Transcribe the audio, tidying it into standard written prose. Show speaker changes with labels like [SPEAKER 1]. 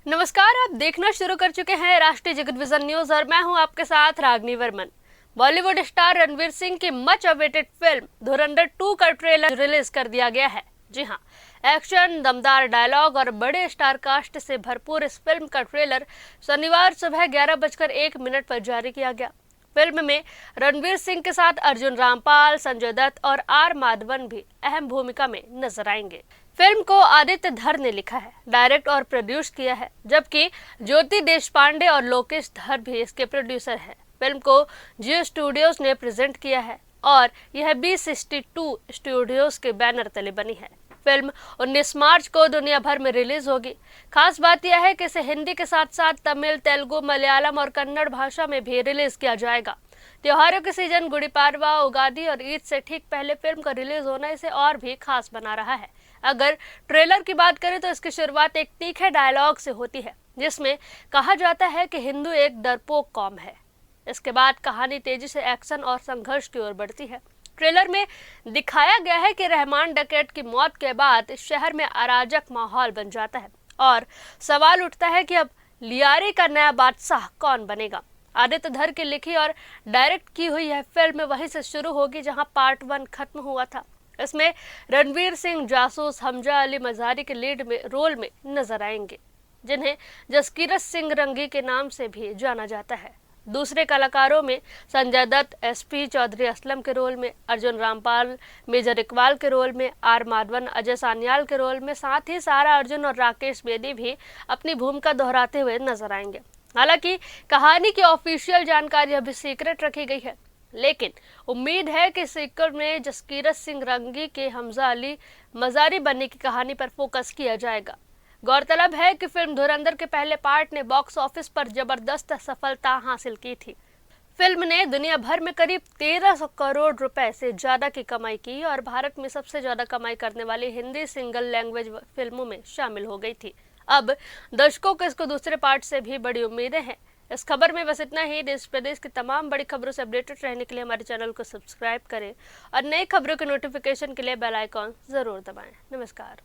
[SPEAKER 1] नमस्कार, आप देखना शुरू कर चुके हैं राष्ट्रीय जगत विजन न्यूज और मैं हूं आपके साथ रागनी वर्मन। बॉलीवुड स्टार रणवीर सिंह की मच अवेटेड फिल्म धुरंधर 2 का ट्रेलर रिलीज कर दिया गया है। जी हां, एक्शन, दमदार डायलॉग और बड़े स्टार कास्ट से भरपूर इस फिल्म का ट्रेलर शनिवार सुबह 11:01 पर जारी किया गया। फिल्म में रणवीर सिंह के साथ अर्जुन रामपाल, संजय दत्त और आर माधवन भी अहम भूमिका में नजर आएंगे। फिल्म को आदित्य धर ने लिखा है, डायरेक्ट और प्रोड्यूस किया है, जबकि ज्योति देशपांडे और लोकेश धर भी इसके प्रोड्यूसर हैं। फिल्म को जियो स्टूडियोज ने प्रेजेंट किया है और यह B62 स्टूडियोज के बैनर तले बनी है। फिल्म 19 मार्च को दुनिया भर में रिलीज होगी। खास बात यह है कि इसे हिंदी के साथ साथ तमिल, तेलुगु, मलयालम और कन्नड़ भाषा में भी रिलीज किया जाएगा। त्योहारों के सीजन गुड़ी पाड़वा, उगादी और ईद से ठीक पहले फिल्म का रिलीज होना इसे और भी खास बना रहा है। अगर ट्रेलर की बात करें तो इसकी शुरुआत एक तीखे डायलॉग से होती है, जिसमें कहा जाता है कि हिंदू एक डरपोक कौम है। इसके बाद कहानी तेजी से एक्शन और संघर्ष की ओर बढ़ती है। ट्रेलर में दिखाया गया है कि रहमान डकैत की मौत के बाद इस शहर में अराजक माहौल बन जाता है और सवाल उठता है कि अब लियारी का नया बादशाह कौन बनेगा। आदित्य धर की लिखी और डायरेक्ट की हुई यह फिल्म वहीं से शुरू होगी जहां पार्ट 1 खत्म हुआ था। इसमें रणवीर सिंह जासूस हमजा अली मज़ारी के लीड में रोल में नजर आएंगे, जिन्हें जसकीरत सिंह रंगी के नाम से भी जाना जाता है। दूसरे कलाकारों में संजय दत्त SP चौधरी असलम के रोल में, अर्जुन रामपाल मेजर इकबाल के रोल में, आर माधवन अजय सान्याल के रोल में, साथ ही सारा अर्जुन और राकेश बेदी भी अपनी भूमिका दोहराते हुए नजर आएंगे। हालांकि कहानी की ऑफिशियल जानकारी अभी सीक्रेट रखी गई है, लेकिन उम्मीद है कि सीक्वल में जसकीरत सिंह रंगी के हमजा अली मज़ारी बनने की कहानी पर फोकस किया जाएगा। गौरतलब है कि फिल्म धुरंधर के पहले पार्ट ने बॉक्स ऑफिस पर जबरदस्त सफलता हासिल की थी। फिल्म ने दुनिया भर में करीब 1300 करोड़ रुपए से ज्यादा की कमाई की और भारत में सबसे ज्यादा कमाई करने वाली हिंदी सिंगल लैंग्वेज फिल्मों में शामिल हो गई थी। अब दर्शकों को इसको दूसरे पार्ट से भी बड़ी उम्मीदें हैं। इस खबर में बस इतना ही। देश प्रदेश की तमाम बड़ी खबरों से अपडेटेड रहने के लिए हमारे चैनल को सब्सक्राइब करें और नई खबरों के नोटिफिकेशन के लिए बेल आइकॉन जरूर दबाएं। नमस्कार।